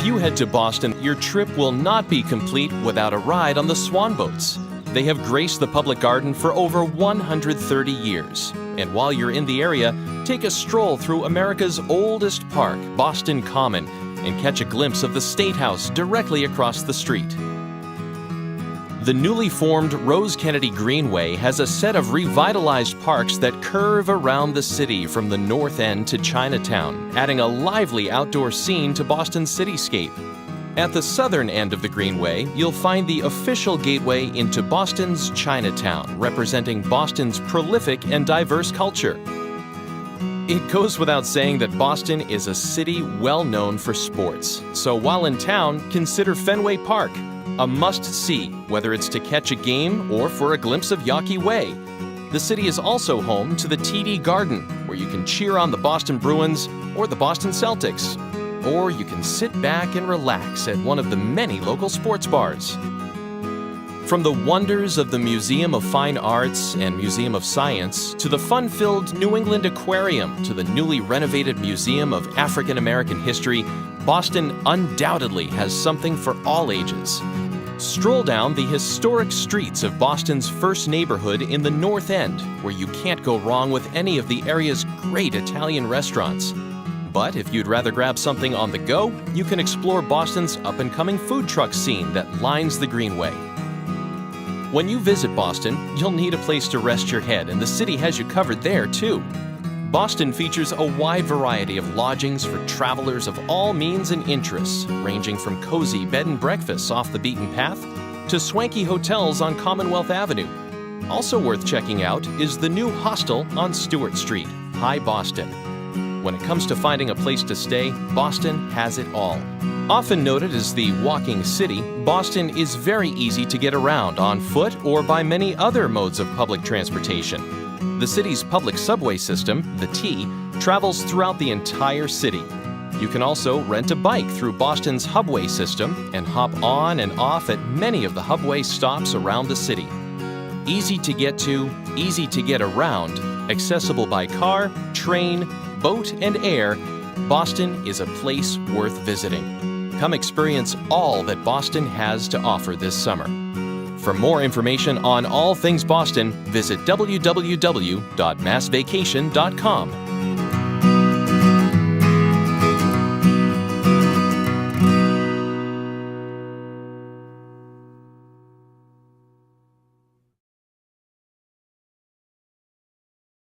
If you head to Boston, your trip will not be complete without a ride on the Swan Boats. They have graced the public garden for over 130 years. And while you're in the area, take a stroll through America's oldest park, Boston Common, and catch a glimpse of the State House directly across the street. The newly formed Rose Kennedy Greenway has a set of revitalized parks that curve around the city from the North End to Chinatown, adding a lively outdoor scene to Boston's cityscape. At the southern end of the Greenway, you'll find the official gateway into Boston's Chinatown, representing Boston's prolific and diverse culture. It goes without saying that Boston is a city well known for sports, so while in town, consider Fenway Park, a must-see, whether it's to catch a game or for a glimpse of Yawkey Way. The city is also home to the TD Garden, where you can cheer on the Boston Bruins or the Boston Celtics. Or you can sit back and relax at one of the many local sports bars. From the wonders of the Museum of Fine Arts and Museum of Science to the fun-filled New England Aquarium to the newly renovated Museum of African American History, Boston undoubtedly has something for all ages. Stroll down the historic streets of Boston's first neighborhood in the North End, where you can't go wrong with any of the area's great Italian restaurants. But if you'd rather grab something on the go, you can explore Boston's up-and-coming food truck scene that lines the Greenway. When you visit Boston, you'll need a place to rest your head, and the city has you covered there, too. Boston features a wide variety of lodgings for travelers of all means and interests, ranging from cozy bed and breakfasts off the beaten path to swanky hotels on Commonwealth Avenue. Also worth checking out is the new hostel on Stewart Street, High Boston. When it comes to finding a place to stay, Boston has it all. Often noted as the walking city, Boston is very easy to get around on foot or by many other modes of public transportation. The city's public subway system, the T, travels throughout the entire city. You can also rent a bike through Boston's Hubway system and hop on and off at many of the Hubway stops around the city. Easy to get to, easy to get around, accessible by car, train, boat, and air, Boston is a place worth visiting. Come experience all that Boston has to offer this summer. For more information on all things Boston, visit www.massvacation.com.